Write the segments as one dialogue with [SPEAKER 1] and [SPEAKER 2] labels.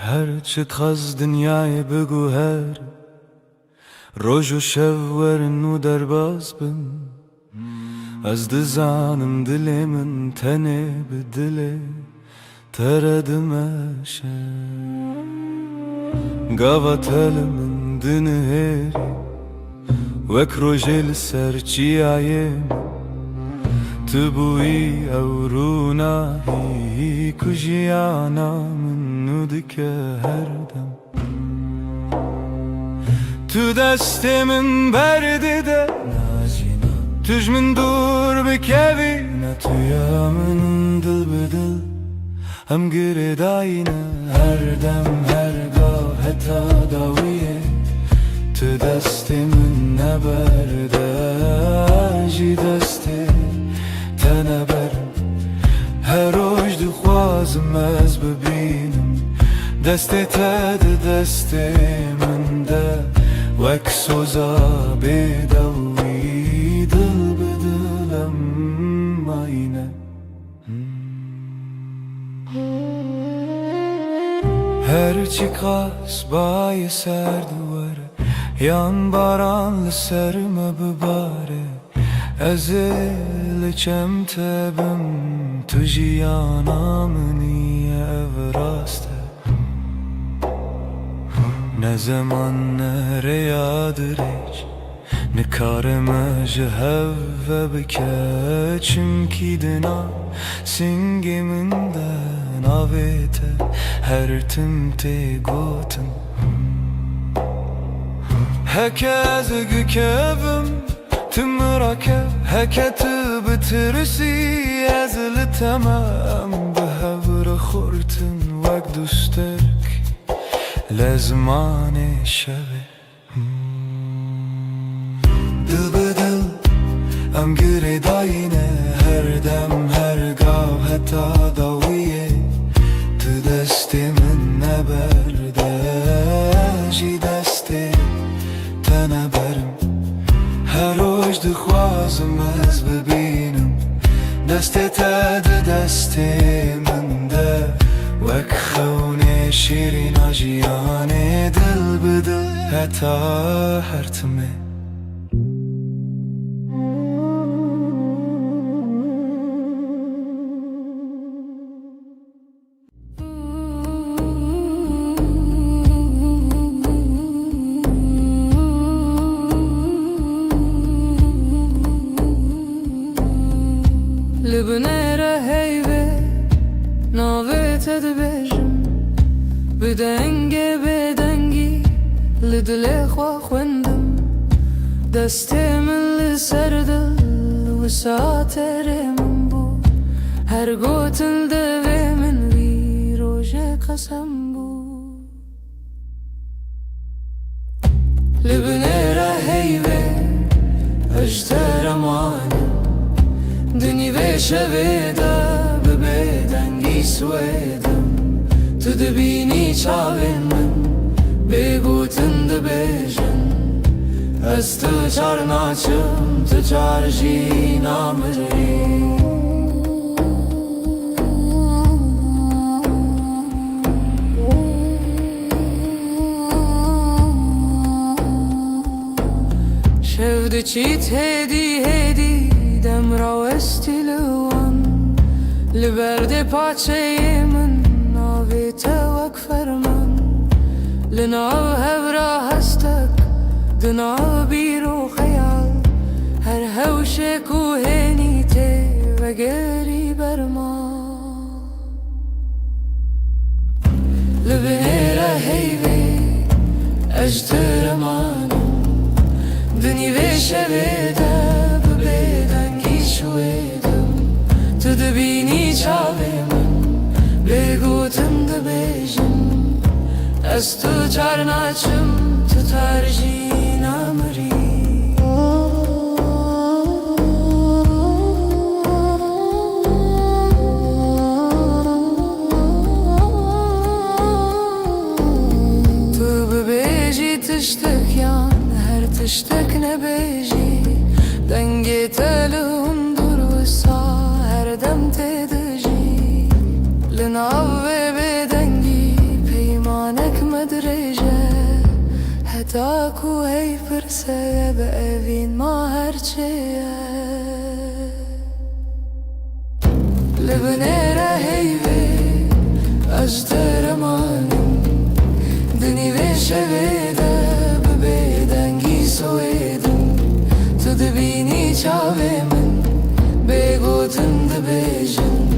[SPEAKER 1] هرچه خز دنیای بگو هر روز و شب ورن و درباز بم از دزانم دل من تنه به دل تردمشه قاوة من دنهري وك روجل سرچي عيم تبوي أورونا هي كجيانا من ندك هردم تو دست من برده ده تج من دور بكبي نتويا من دل بدل هم گرداینه هر دم هرگاه حتی داویه تو دست من نبرده جی دست تنبرم هر روز دخوازم از ببینم دست تد دست من ده وک سوزا بدوی دل بدلم آینه هرچی قاس بای سر دواره yan baranlı serme bibare ezil çemtebim tujiyana niye evraste ne zaman nereye hiç ne kareme jehve bike çünkü dina singiminden avete her timte gotum هكذا كبم تمركب هكذا بترسي ازل تمام بهبر خورتن وقت دوستك لزمان شبه دل بدل ام گره داینه هر دم هر گاه حتی داویه تو دست من نبرده جی دست تنبرم هر روز دخوازم از ببینم دست تد دست من ده وک خونه شیرین آجیانه دل بدل حتی هرتمه
[SPEAKER 2] لبنيرة هيبة ناويت دبجم بدنگي بدنگي لدلي خوا خوندم دستي من لسردل وساتر من بو هر قوتل دوي من وي روجه قسم بو لبنيرة هيبة اجتر اماني دنی و شویده ببیدنگی سویدم تو دبینی چاوین من بگوتن دبیجن از تو چار ناچم تو چار جی نامری شفده چیت هدی هدی دم راوستی لوان لبرد پاچه من ناوی توک فرمن لناو هورا هستک دناو بیرو خیال هر هوش کوهنی ته و گری برما لبنیره هیوی اجتر مانم دنی و شویده شویدم تو دبینی چاوی من بگوتم دبیجم از تو چار ناچم تو ترجی نامری تو ببیجی تشتک یان هر تشتک نبیجی دنگی تلوم درسا هر دم تدجی لناو بدنگی پیمان تاکو هی پرسه به اوین ما هرچیه لبنیره هیوی اجترمانم دنی وشویده ببیدنگی سویدم تو دبینی چاوی من بگوتن دبیجن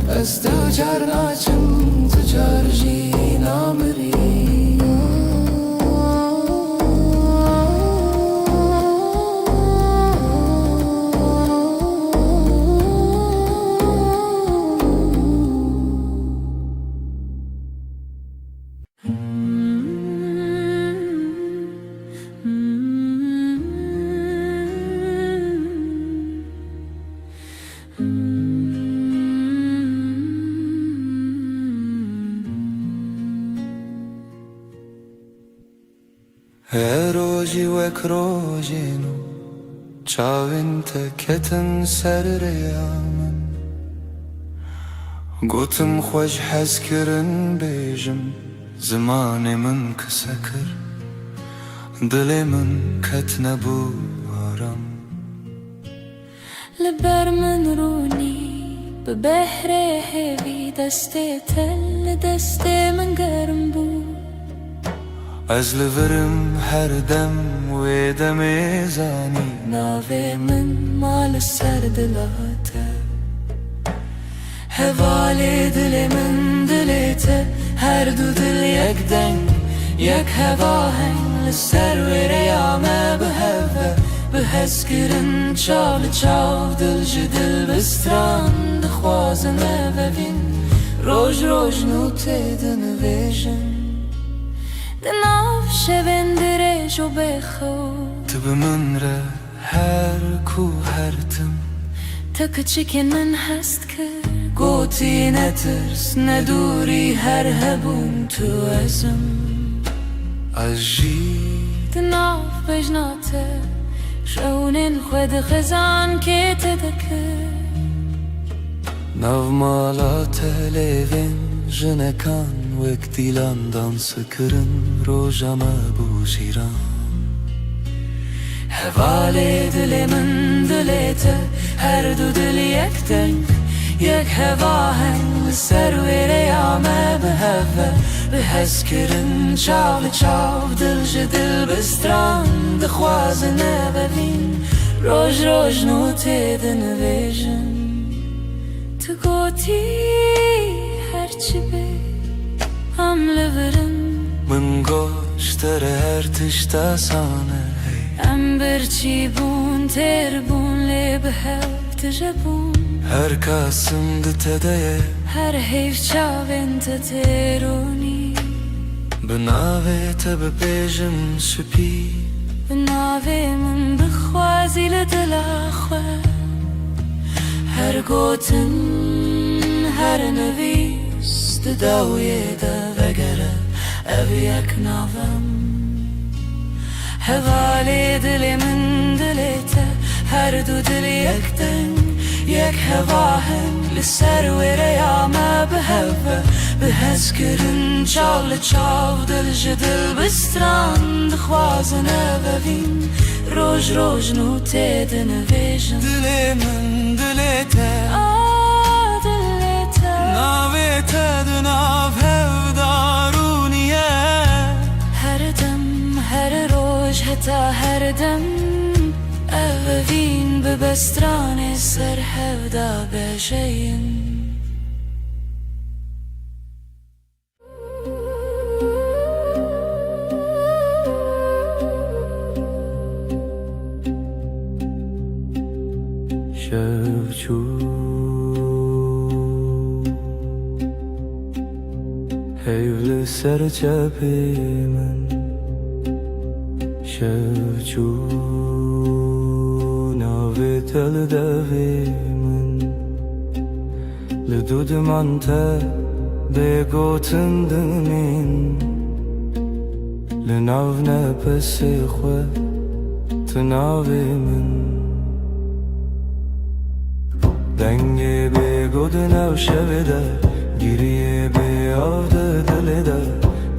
[SPEAKER 2] از تو چار ناچم تو چار جی نامری
[SPEAKER 1] روزی وک روزینو چاوین تکتن سر ریامن گوتم خوش حس کرن بیجم زمان من کسکر دل من کت نبو آرام
[SPEAKER 2] لبر من رونی به بحر هوی دست تل دست من گرم بود
[SPEAKER 1] از لورم هر دم و دم زانی
[SPEAKER 2] ناوی من مال سر دلاته هوال دل من دلته هر دو دل یک دنگ یک هوا هنگ لسر و ریامه به هوا به حس کرن چال چاو دل جدل بستران دخوازنه و بین روش روش نوته دنویجن دناف شوندره جو بخو
[SPEAKER 1] تو به من ره هر کو هر تم
[SPEAKER 2] تا کچکن من هست که گوتی نترس ندوری هر هبون تو ازم
[SPEAKER 1] اجی
[SPEAKER 2] دناف بجناته شونن خود خزان که تدکه
[SPEAKER 1] ناو مالات لیوین جنکان وک دیلان دانس کرن روژامه بو شیران
[SPEAKER 2] هوال دل من دلته هر دو دل یک دنگ یک هوا هنگ سر و ریامه به هوا به حس کرن چاو چاو دل جدل بستران دخوازنه ببین روش روش نوته دنویجن تو گوتی هرچی بی هم لورم
[SPEAKER 1] من گوشتر هر تشتا سانه
[SPEAKER 2] ام برچی بون تر بون لی به هف تجبون
[SPEAKER 1] هر کاسم دتده
[SPEAKER 2] هر حیف چاوین تترونی
[SPEAKER 1] بناوه تب بیجم سپی
[SPEAKER 2] بناوه من بخوازی لدل خواه هر گوتن هر نویس داوی دا وگره او یک ناوم هوال دل من دلته هر دو دل یک دنگ یک هوا هنگ لسر و ریامه به هوا به حس کرن چال چاو دل جدل بستران دخوازنه ببین روش روش نوته دنویجن
[SPEAKER 1] دل من دلته
[SPEAKER 2] دلته
[SPEAKER 1] ناوه تدناو هف دارونیه
[SPEAKER 2] هر دم هر روش حتا هر دم اوین به بستران سر هفدا بشین
[SPEAKER 1] شفچو هیول سر چپی من شفچو ناوی تل دوی من لدود من تا بگوتن دمین لناو نپسی خواه تناوی من دنگی بگود نو شویده گیریه به آفده دلیده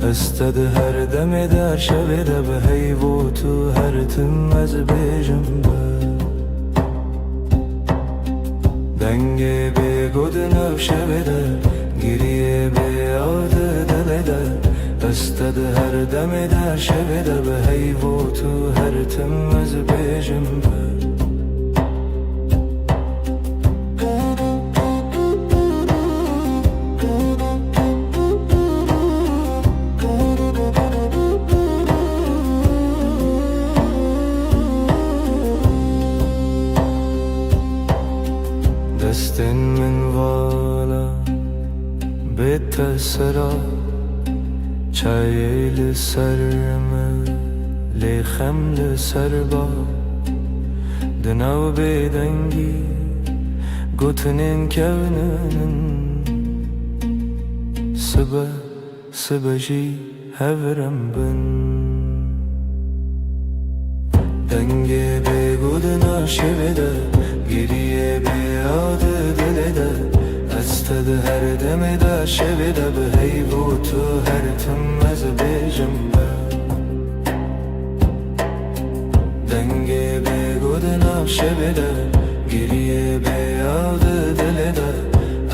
[SPEAKER 1] استد هر دم در شب ده به هیو تو هر تم از بیجم دنگ به گود نو شب ده گریه به یاد دل ده استد هر دم در شب ده به هیو تو هر تم از بیجم دستن من والا بیت سرا چای لسرم لیخم لسر با دناو بیدنگی گوتنین کونن سبا جی هورم بن دنگی بگود ناشویده گریه به یاد دل ده استد هر دم در شب ده به هیو تو هر تم از بیجم دنگ به گود نام شب ده گریه به یاد دل ده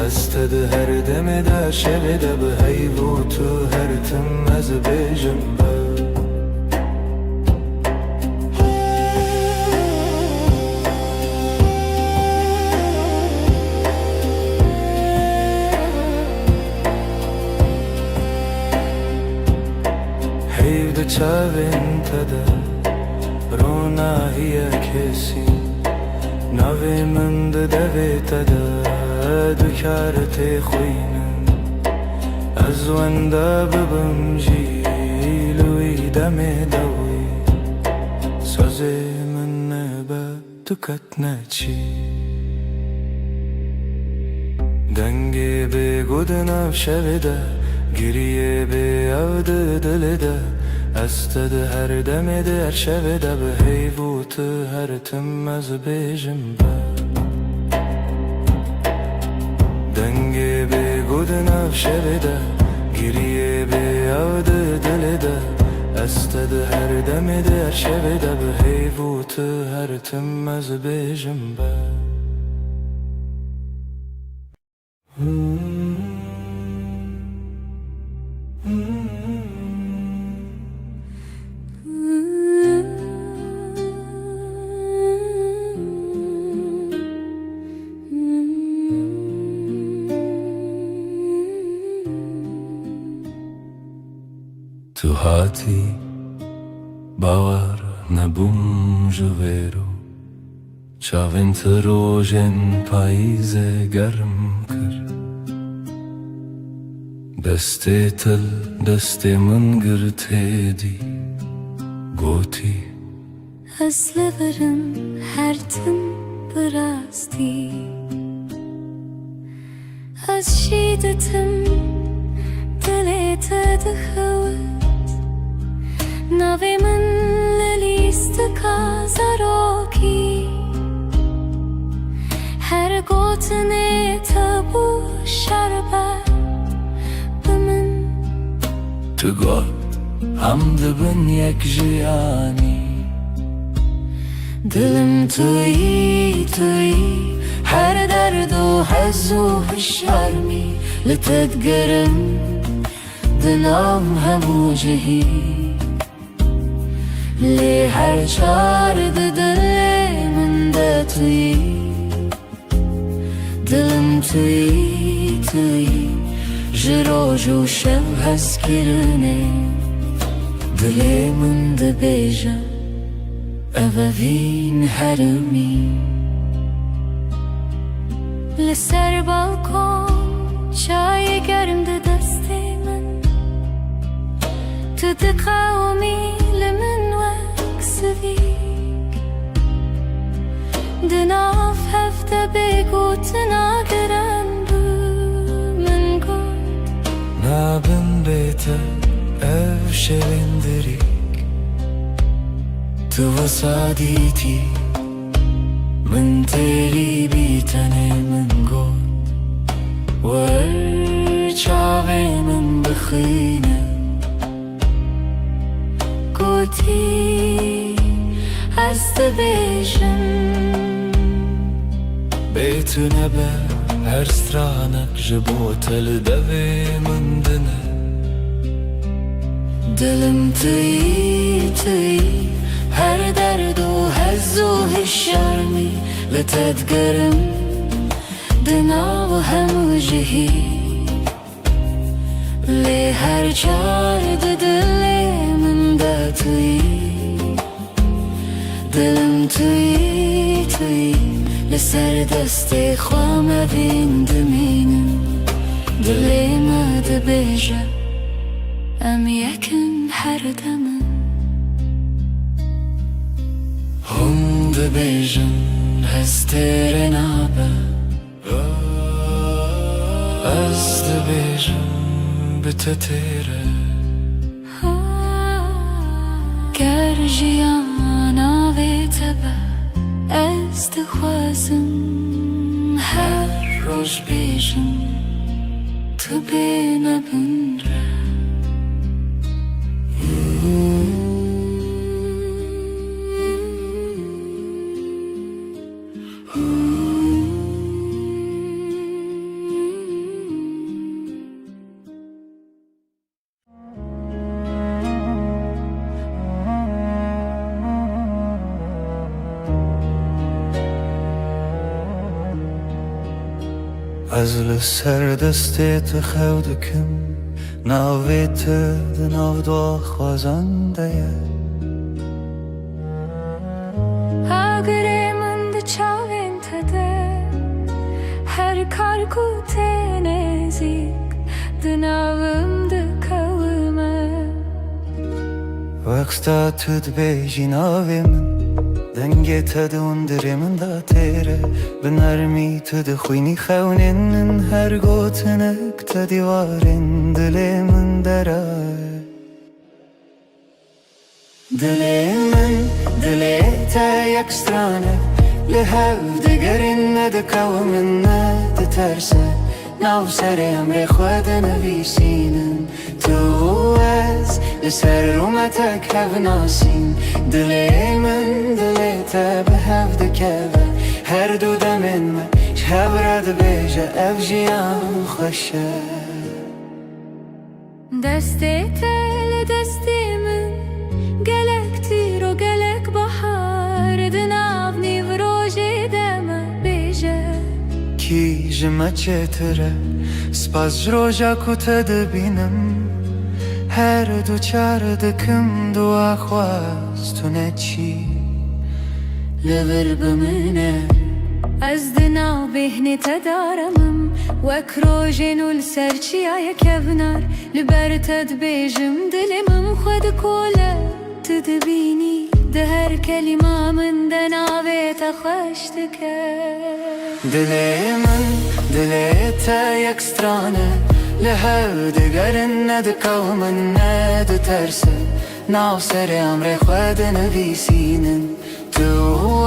[SPEAKER 1] استد هر دم در شب ده به هیو تو هر تم از بیجم چاوین تده رونا هی کسی نوی من دوی تده دکارت خوینم از ونده ببم جیلوی دم دوی سازی من نبا دکت نچی دنگی بگود نو شویده گریه به یاد دل ده استد هر دم در شب ده به هیو تو هر تم از بیجم دنگ به گود نو شب ده گریه به یاد دل ده استد هر دم در شب ده به هیو تو هر تم از بیجم تو هاتی باور نبوم جویرو چاوین تروژن پاییز گرم کر دسته تل دسته من گرته دی گوتی
[SPEAKER 2] از لبرم هر تم براستی از شیدتم دلت دخوت نوی من للیست کازاروکی هر گوتنه تبو شربت بمن
[SPEAKER 1] تو گل هم دبن یک جیانی دلم توی هر درد و حز و شرمی لتدگرم دلم همو جهی لی هر چارد دل من ده توی دلم توی جروج و شب هست کرنه دل من ده بیجم اووین هرمی
[SPEAKER 2] لسر بالکن چای گرم ده دست من تو ده قومی لمن وکسویک دناف هفته بگو تناگرن بو من گود
[SPEAKER 1] نابن بیتا او شویندری تو وسادیتی من تیری بیتنه من گود ور چاوی من بخینه
[SPEAKER 2] هاتی از دبیجم
[SPEAKER 1] بیت نبه هر سترانک جبوتل دوی من دنه
[SPEAKER 2] دلم توی هر درد و هز و هشارمی لتدگرم دنا و هم جهی لی هر چارد دل من دا توی دلم توی لسر دست خوام بین دمینم دلی ما دبیجه ام یکن هر دمم
[SPEAKER 1] هم دبیجن هستر نابه از دبیجن بتتیره
[SPEAKER 2] گر جیانا وی تبه از دخوازم هر روش بیجم تو بینه بنره
[SPEAKER 1] از لسر دستت خودکم ناویت دناو دو خوازنده
[SPEAKER 2] اگر من ده چاوین تده هر کار کو نزیک دناوم ده کومه
[SPEAKER 1] وقتا تد بیجی ناوی من دنگی تدون دری من دا تیره بنرمی تد خوینی خونین هر گوتنک تدیوارین دلی من درای دلی تا یک سترانه لحو دگرین ندکو من ندترسه ناو سر امر خود نویسینن تو از لسر رومتک هف ناسین دلی من دلی تا به هف دکوه هر دو دمین من شب رد بیجه اف جیان خوشه
[SPEAKER 2] دستی تل دستی من گلک تیر و گلک بحار دناو نیو روژی دم بیجه
[SPEAKER 1] کی جمع چتره سپاس جروجا کتا بینم هر دو چار دکم دو آخواست تو نچی
[SPEAKER 2] لور بمنه از دناو بهنی تدارمم وک روژین و لسرچی آیا کبنار لبر تد بیجم دلمم خود کوله تدبینی ده هر کلمه من دناوی تخوش دکر
[SPEAKER 1] دلی تا یک سترانه لحو دگرن ندکو من ندترسه ناو سر امر خود نویسینن تو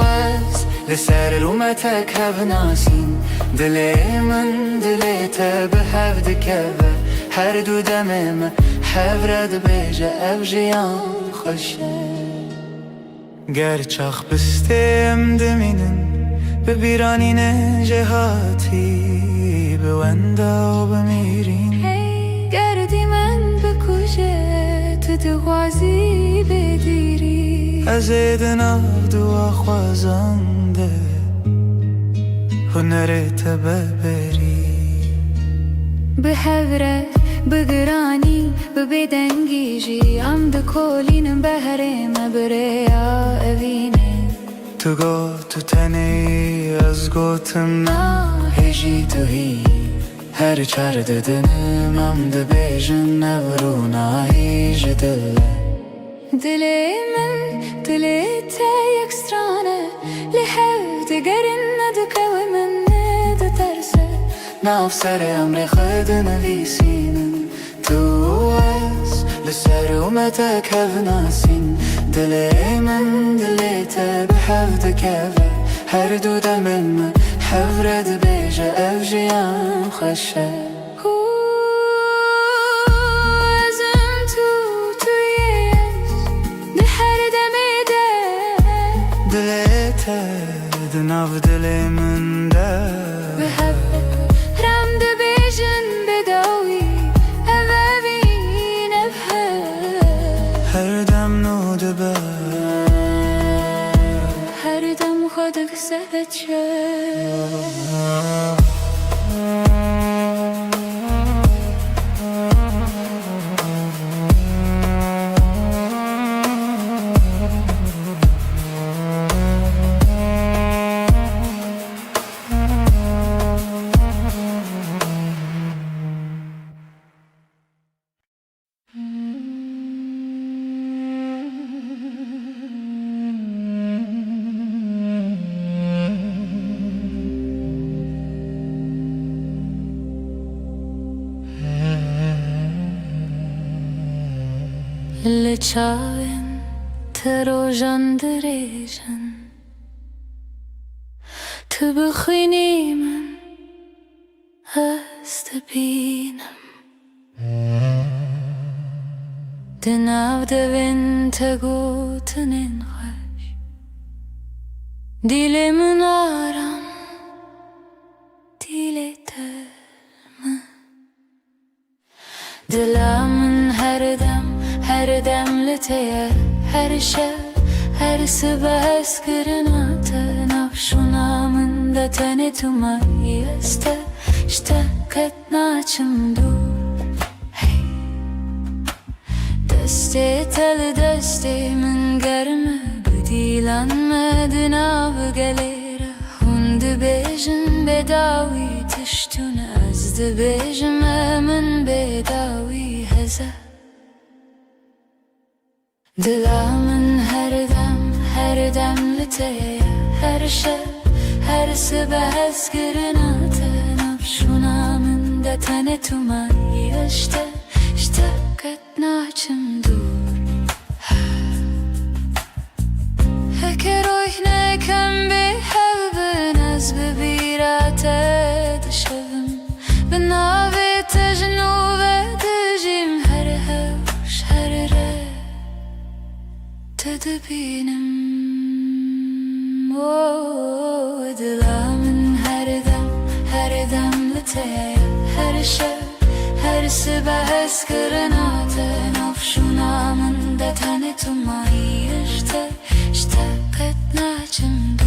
[SPEAKER 1] از لسر رومتک هف ناسین دلی من دلی تا به هف دکوه هر دو دمم هف رد بیجه اف جیان خوشه گر چاخ بستیم دمینن ببیرانین جهاتی بوندا و بمیرین
[SPEAKER 2] گردی من بکوشه تو دغازی بدیری
[SPEAKER 1] از دناو دو خوازنده هنرت ببری
[SPEAKER 2] به هوره بگرانی ببدنگیجی ام دکولینم بهرم بریا اوینه
[SPEAKER 1] تو گو تو تنی از گوتم هجی تو هی هر چار ددنم ام دبیجن نورونایی جدله
[SPEAKER 2] دلی من دلی تا یک سترانه لحو دگرن ندکو من ندترسه
[SPEAKER 1] ناف سر امر خود نویسینن تو از لسر اومتک هف ناسین دلی من دلی تا به هف دکوه هر دو دمن من هف رد بیجه اف جیان خوشه
[SPEAKER 2] ازم تویش ده
[SPEAKER 1] nav dilimin de
[SPEAKER 2] بحبك رمد بيجن بداوي أبابين بحب
[SPEAKER 1] her dem nude be
[SPEAKER 2] هر دم خودك سبت اللي تشاوين تروجن دريجن تبخيني من أستبينم دناو دبن تقوت ننخش ديلي من آرام ديلي تلم دلا من her demliteye, her şey, her sıba eskirina tenaf şunamında tane tumayı este, işte ketnaçım dur, hey. Deste tel deste min germe, bedilanme av gelere, hundu bejin bedavi tiştun azdı bejim emin bedavi heze. Dilamın her demliteye, her şey, her sıba eskirina tenaf şunamında tane tumayı işte ketnaçım dur. Heker oyne kem bi hevbin az bibirate dışevim binavi tejnu ve dejim her hevş her re tedbinim. Dilamın her demliteye, her şey, her sıba eskirina tenaf şunamında tane tumayı işte ketnaçım dur.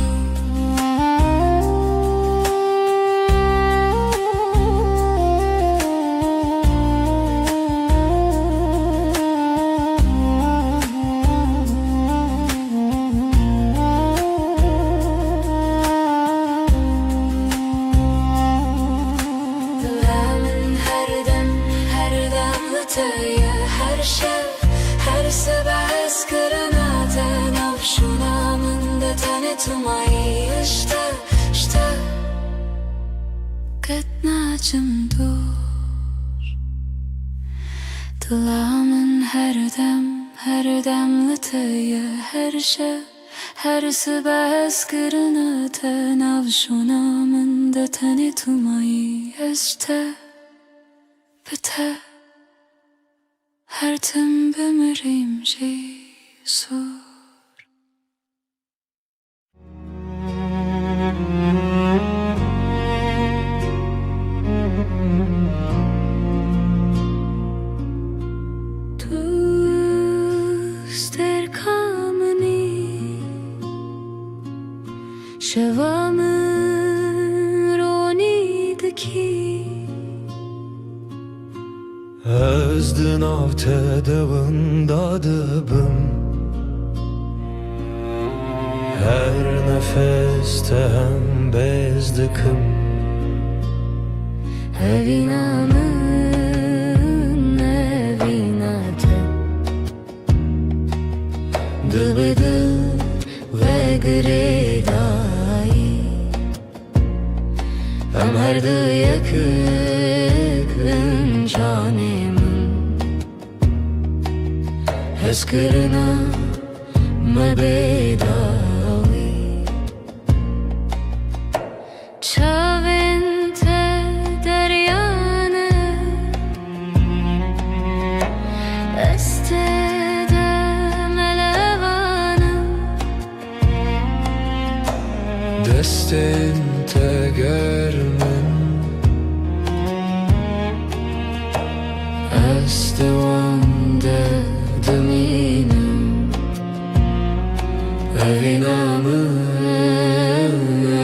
[SPEAKER 2] Her şey, her sıba eskirina tenaf şunamında tane tumayı işte ketnaçım dur. Dilamın her demliteye, her şey, her sıba eskirina tenaf şunamında tane tumayı işte bite. Her tim bemirim Jesus. Tuster kameni şevamın ronideki
[SPEAKER 1] Özdün av tedavında dıbım Her nefeste hem bezdikim
[SPEAKER 2] Evinamın evinate Dıbıdı ve gredayı Hem her dı yakın canımın Eskirina mebedavi Çavente deryane Estede melevane
[SPEAKER 1] Deste
[SPEAKER 2] دست وانده دمینم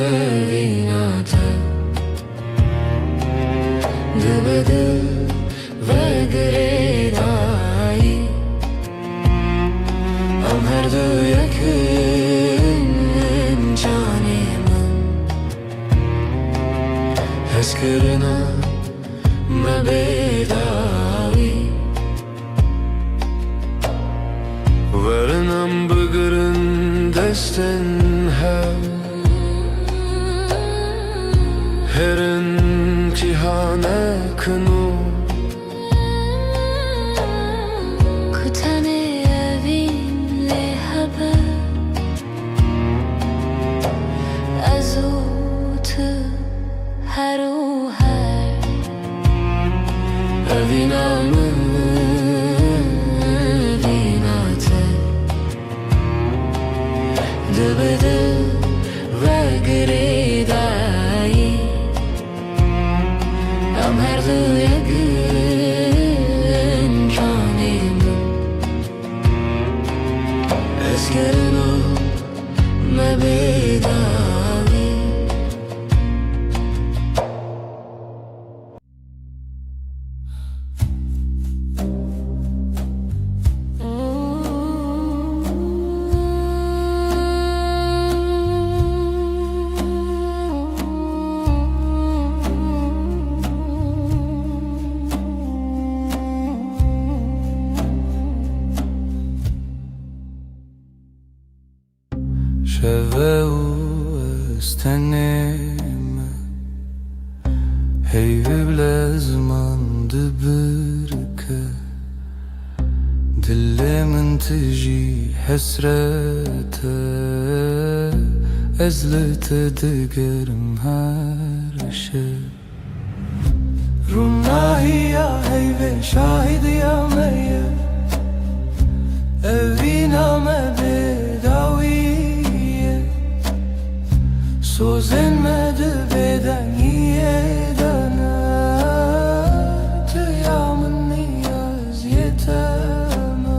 [SPEAKER 2] evinadı Dıbıdı ve gredayı Am her du yakın canımın Heskırına mebedavi Varınam bıgırın desten her imtihane kınu Kutane evinle haber Azutu her o her Evinamı vinate Dıbıdı ve gredayı Am her du yakın canımın Eskırına mebedavi
[SPEAKER 1] شوه استنم هی بلازمان دبرکه دلمن تجي حسرته ازلت دقرم هر شب روناهي يا هيفي شاهد يا مية evina me bedaviye Sözlenmedi beden yedene Tıyamın niyaz yeteme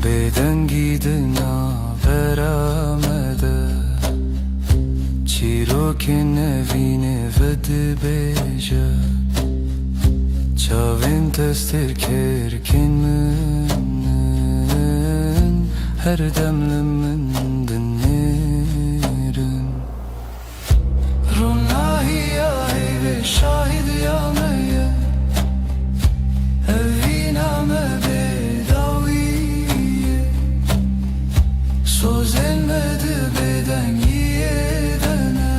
[SPEAKER 1] Beden gidina veramede Çirokin evine vedi beja Çavin tester kerkin münnen Her demlimin dinlerin Runahi ya heyve şahid ya meyye Evina me bedaviye Söz elmedi beden yedene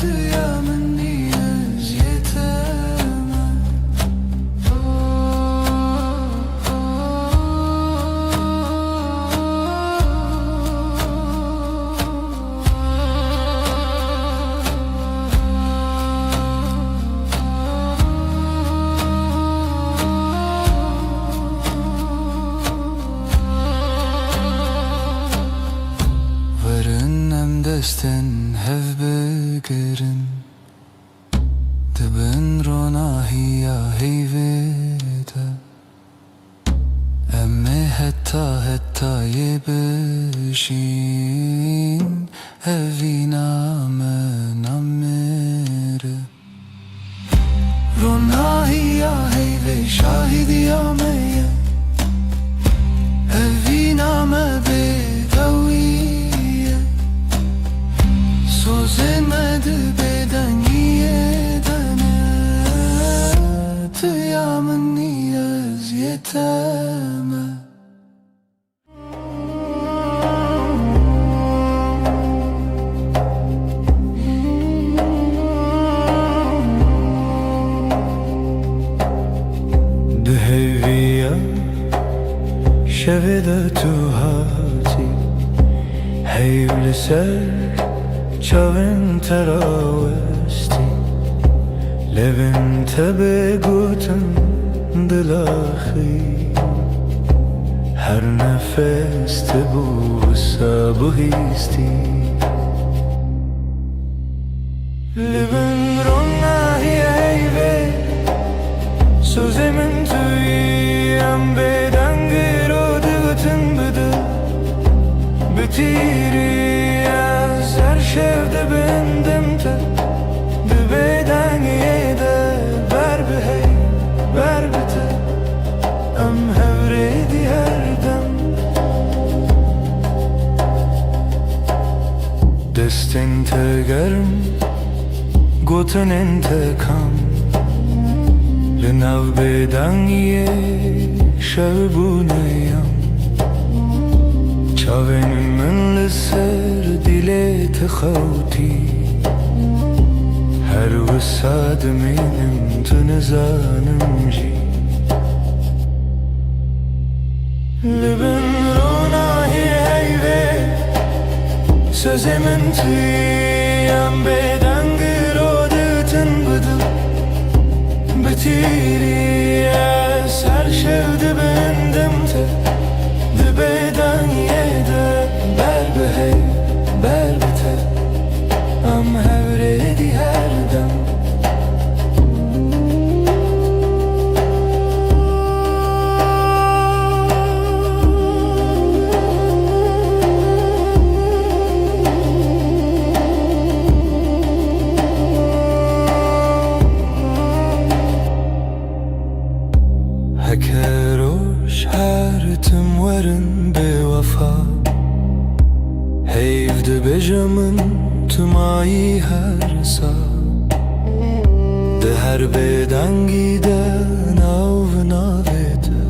[SPEAKER 1] Tıyamın niyaz yeteme desten hev begerin Dibin ronahiya heyvede Emme hetta yebişin Evina men amere Ronahiya heyve şahidi ya meyye Evina me bedaviye Sözlenmedi beden yedene Tıyamın niyaz yeteme Dheviya şevede tu hati Heyvli ser Çavin teravesti Levin tebe guten dilahi her nefeste bu sabı histi Libin rona hiyeyve Sözemin tüyem beden giro dıgıtın bıdı Bitiri az her şevde bendim te Dibeden yede ber behey ber bite Am hevredi her dem Destin tegerim Goten intekam Lenav beden ye şevbuneyam Çavenin min liser dile texavti Her vısad minim tınızanım ji Libin rona heyve Sözemin tüyem beden girodetın bıdı Bitiri es her şevde bendim te Dibeden yede ber behey ber bite Am hevredi her dem Hekeroş her tüm varın bevafa Heyvde bejamın tüm ayı her sa De her beden giden av navete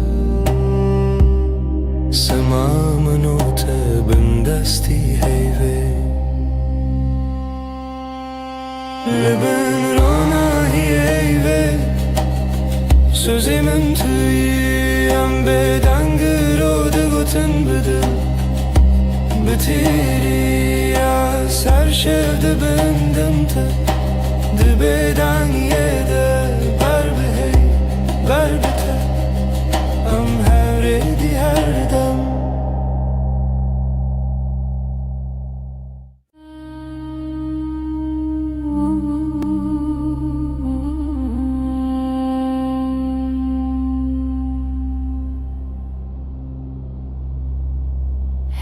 [SPEAKER 1] Semamın o tebin desti heyve Libin rona heyve Sözemin tüyem beden girodu gotun bıdı Bitiri az her şevde bendim te Dibeden yede ber behey ber bite Am hevredi her dem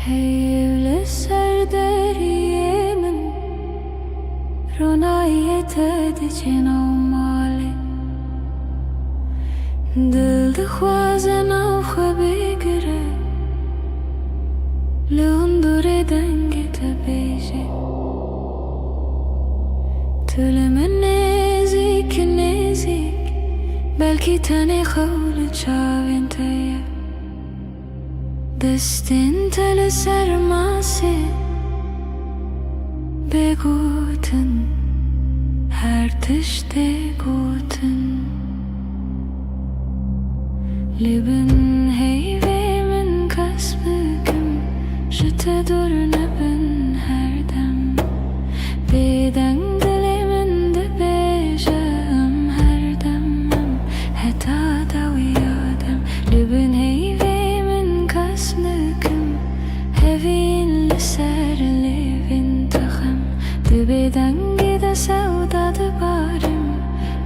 [SPEAKER 2] Heyvle serderiyemin Ronayet edicin avmali Dil dixwazin av xwe bigire Li hundurê dengê te bêje Tu li min nêzik nêzik Belkî tenê xew li çavên te ye Destin tele sermase Begoten her tişte goten Libin heyvemin kasbıkım Jete dur nebin her dem Beden dilimin de bejam her demem Heta da uyadem Libin heyvemin kasbıkım Hevin liser livin takham Dibeden gide sevda dibarim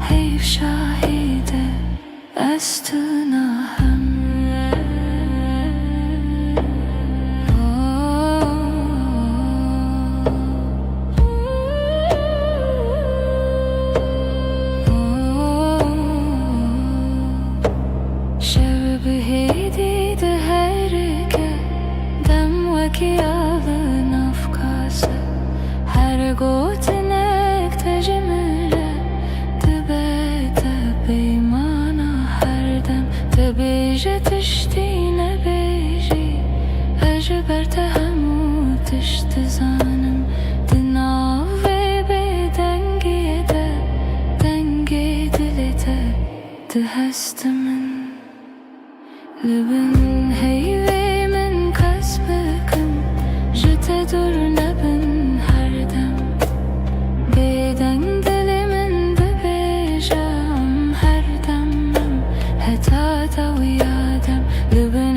[SPEAKER 2] Heyv şahide Estunaham Şev behedi de herke Dem veki alın afkası Her gotinek tecmile Dibete beymana her dem Debije tiştine beji Ejber tehemu tişti zanım Dinav ve bedengiye de Denge dilete Dihestimin Libin heyvemin kasbıkım Jete dur nebin her dem Beden dilimin de bejam her demem Heta da uyadem Libin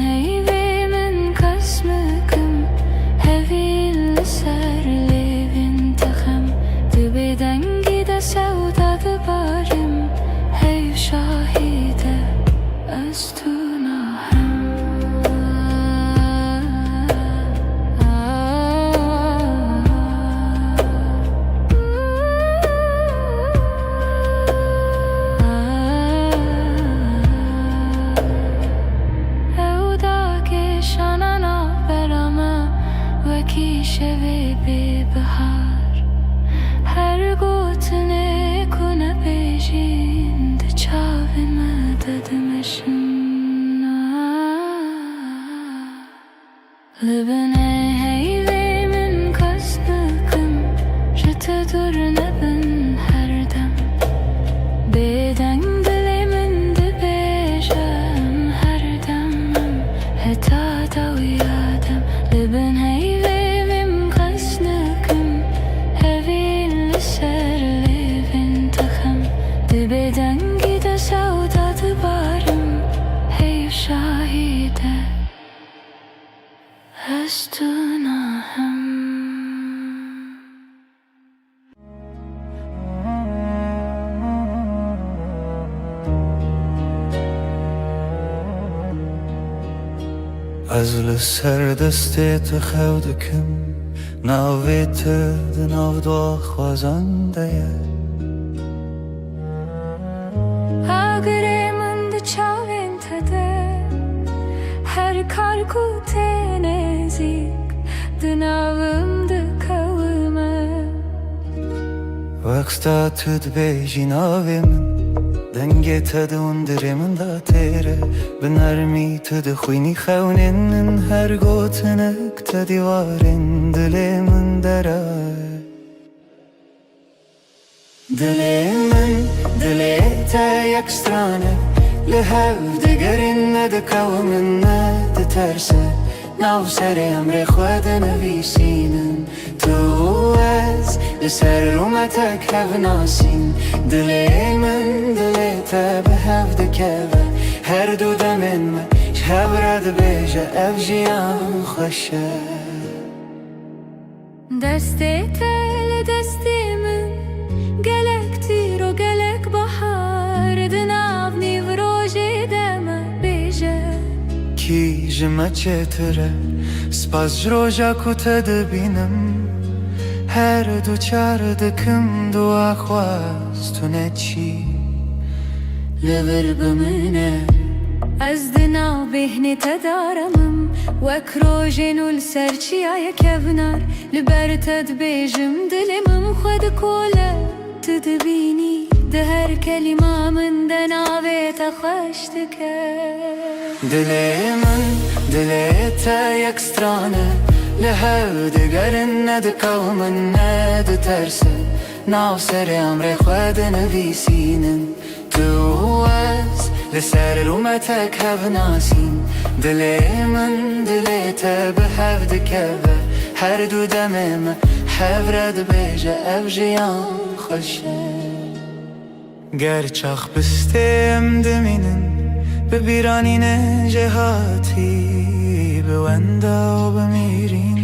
[SPEAKER 2] کی شوی به بهار هر گوتنه کنه بیجین ده چاوی مددمشن لبنه هیوی من کس نکم جت دور نبن هر دم بدنگ دلی من ده بیجم هر دمم هتا دوی آدم لبن هیوی من کس نکم هوی لسر لیوین تخم ده بدنگی ده سودا ده بارم هیو شاهیده از تو ناهم
[SPEAKER 1] از لسر دستت خودکم ناویت دناو دو خوازنده
[SPEAKER 2] اگر من ده چاوین تده هر کار کوته نزیک دناوم ده کومه
[SPEAKER 1] وقتا تد بیجی ناوی من دنگی تد اندره من دا تیره بنرمی تد خوینی خونین هر گوتنک تدیوارین دلی من دره دلی من دلی تا یک سترانه لهف دگرین ندکو من ندترسه ناو سر امر خود نویسینن تو از لسر رومتک هف ناسین دلی من دلی تا به هف دکوه هر دو دمن ما شهب رد بیجه اف جیان خوشه
[SPEAKER 2] دستی تل دستی من گلک تیر و گلک بحار دناو نیو روژی دم بیجه
[SPEAKER 1] کی جمع چتره سپاس جروجا کتا دبینم هر دو چار دکم دو آخواست تو نچی
[SPEAKER 2] لبر بمنه از دناو بهنه تدارمم وک روژنو لسرچی آیا کبنار لبر تد بیجم دلمم خود کوله تدبینی ده هر کلمه من دناوی تخشت که
[SPEAKER 1] دلی من دلی تا یک سترانه لهو دگرن ندکو من ندترسه ناو سر امر خود نویسینن تو از لسر رومتک هف ناسین دلی من دلی تا به هف دکوه هر دو دمم هف رد بیجه اف جیان خوشه گرچاخ بستیم دمینن ببیرانین جهاتی بوندا و بمیرین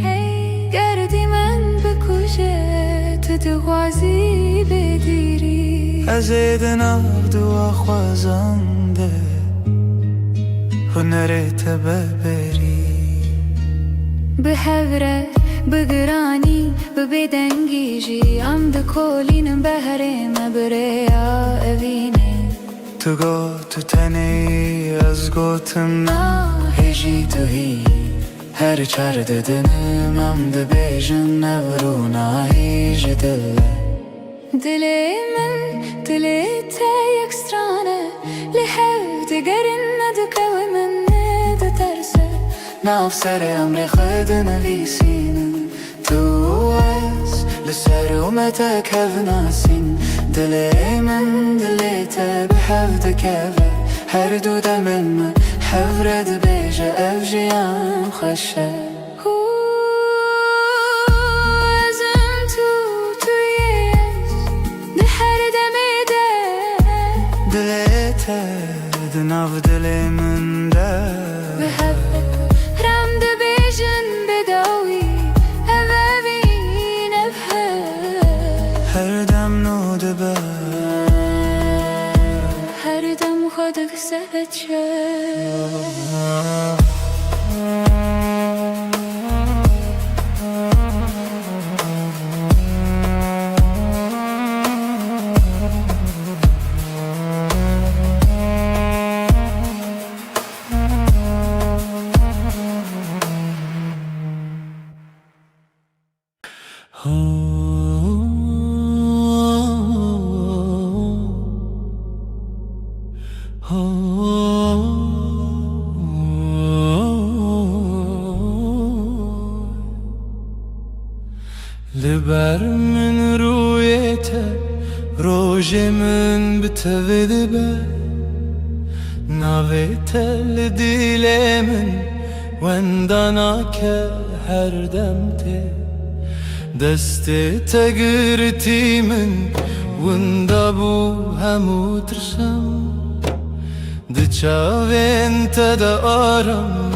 [SPEAKER 2] گردی من بکشه تو دغازی بگیری
[SPEAKER 1] از دناو دو خوازنده هنرت ببری
[SPEAKER 2] به هوره بگرانی ببدنگی جی ام ده کولینم بهره مبریا اوینه
[SPEAKER 1] تو گو تو تنی از گوتم هجی تو هی هر چار ددنم ام ده بیجن نورونا هیج دله
[SPEAKER 2] دلی من دلی تا یک سترانه لحو دگرن ندکو من ندترسه
[SPEAKER 1] ناو سر امر خود نویسینن تو از لسر اومتک هف ناسین دلی من دلی تا به هف دکوه هر دو دمن من هف رد بیجه اف جیان خوشه
[SPEAKER 2] ازم تویش ده هر دمی ده
[SPEAKER 1] دلی تا دناو دلی من ده
[SPEAKER 2] به هف رم ده بیجن بداوی اوین
[SPEAKER 1] هر دم نو دبه
[SPEAKER 2] هر دم خودک سبت شد
[SPEAKER 1] لبر من رویته روژ من بتوید به ناویته لدیل من وندانا که هر دمته دست تگرتی من وندا بو همو ترسم دچاوین تدا آرم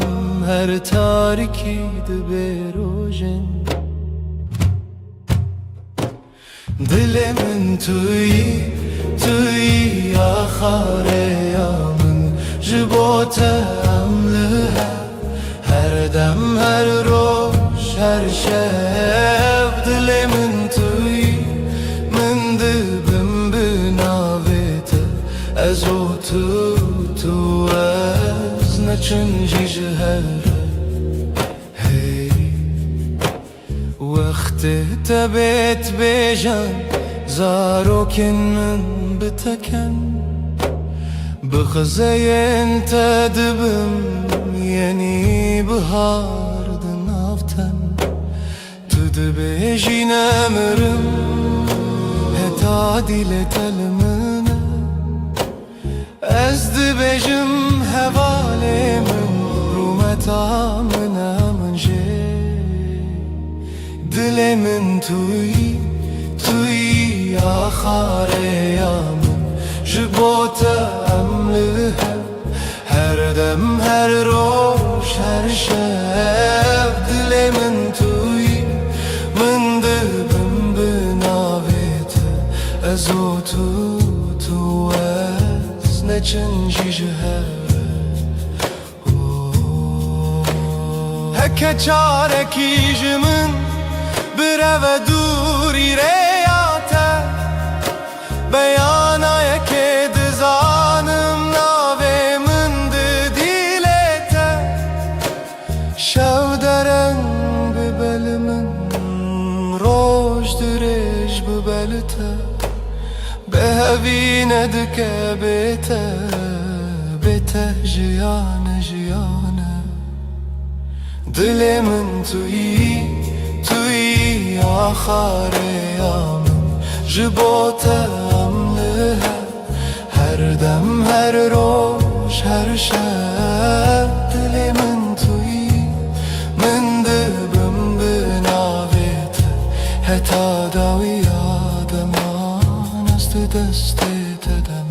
[SPEAKER 1] هر تاریکی دبروژن دل من توی آخر یامن جبوتم لها هر دم هر روز هر شب دل من توی من دبم بناویت از او تو از نچنجی جهر وقت تبت بجان زاروكن من بتكن بخزين تدبم يعني بهار دنافتن تدبيجي نمرم هتادي لتلمنا ازدبجم هوالي من رومتا منا من جي دل من توی آخر یامن جبوتم لها هر دم هر روز هر شب دل من توی من دبم بناویت از او تو از نچنجی جهر هکه چارکی جمن برو دوری ریاته بیانای که دزانم ناوی من دیلته شو درنگ ببل من روش درش ببلته به هوی ندکه بیته جیانه دل من توی آخر یامن جبوتم لها هر دم هر روز هر شب دل من توی من دبم بناویت حتی داوی آدمان است دست تدم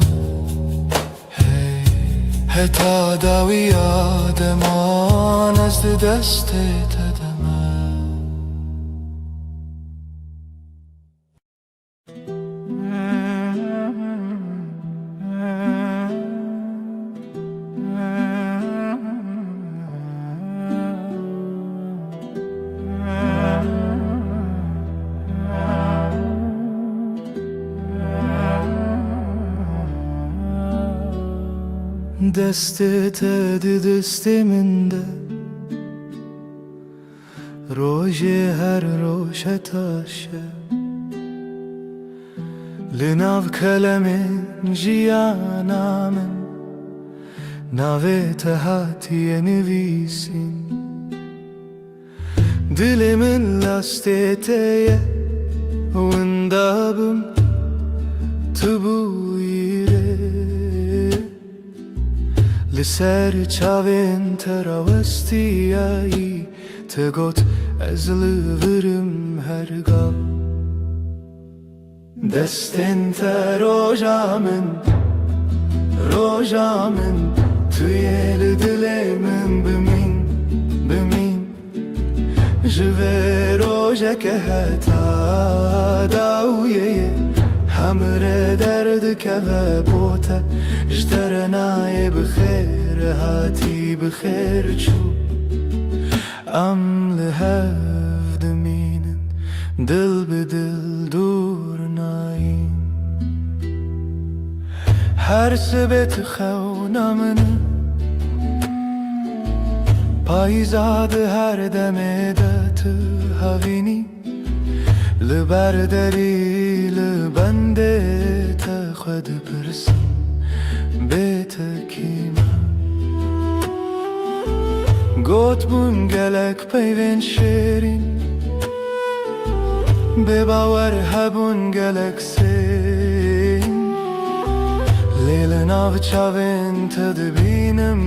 [SPEAKER 1] حتی داوی آدمان است دست تدم دستت دست من ده روژ هر روش تاشه لناو کلمه جیانا من ناویت هاتی نویسین دل من لاستیته وندابم تبویره لسر چاوین تراوستیایی تگوت از لورم هرگاه دستن تا روژا من توی دل من بمین جوه روژا که حتا داویه همره درد که بوته جترنای بخیر هاتی بخیر چو ام لهف دمینن دل به دل دور ناین هر سبت خونا من پایزاد هر دمه دت هاوینی لبرداری لبنده تا خود پرسم بیت کیما گوت بون گلک پیوین شیرین بباور هبون گلکسین لیل ناو چاوین تدبینم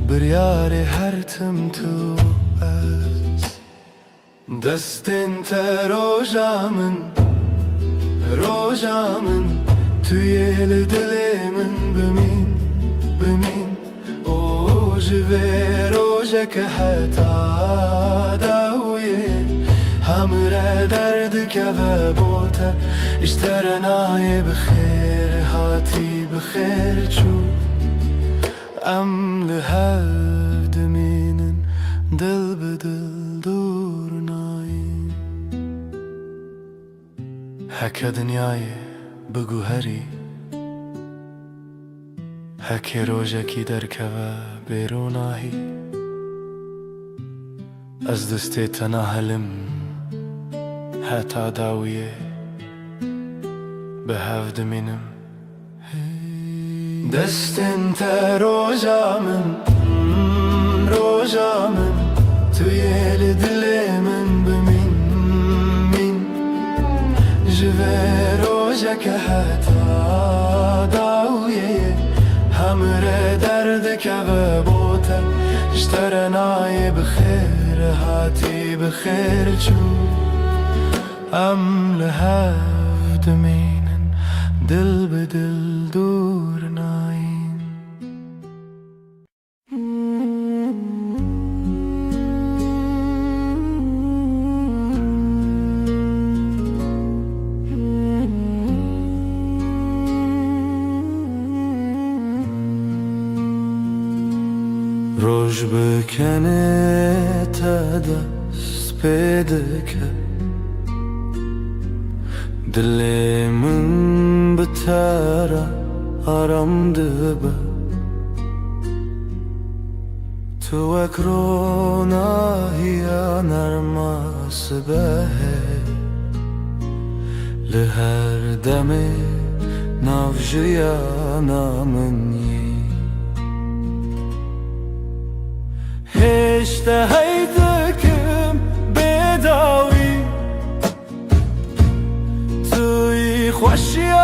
[SPEAKER 1] بریار هر تم تو از دستین تا روژامن توی دل من بمین او جوه روژه که حتا داویه همراه درد که و بوته اشترنای بخیر هاتی بخیر چو ام لحد مینن دل بدل دور ناین هکه دنیای بگو هری هکه روژه کی درکه و بیروناهی از دسته تناهلم حتا داویه به هفت منم دستن تا روژامن توی دل من بمین جوه روژه که حتا داویه همراه درد که و بوته اشترنای بخیر هاتی بخیر چو ام لحفت مینن دل به دل دور ناین روش بکنه تا دست پیدا کرد دل من بتره آرام دبه تو اکروناهی نرماس به لهر دم نافجیانا منی هشته هیدکم بداوی توی خوشیا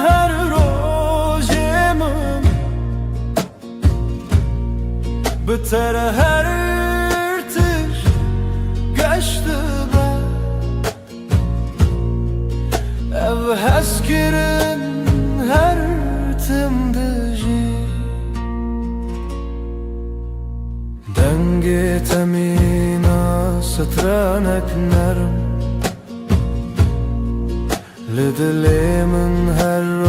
[SPEAKER 1] هر روز من بتر هر ارتش گشته با او هسکرن هر تم دجی دنگ تمینا سترانک نرم لدل من هر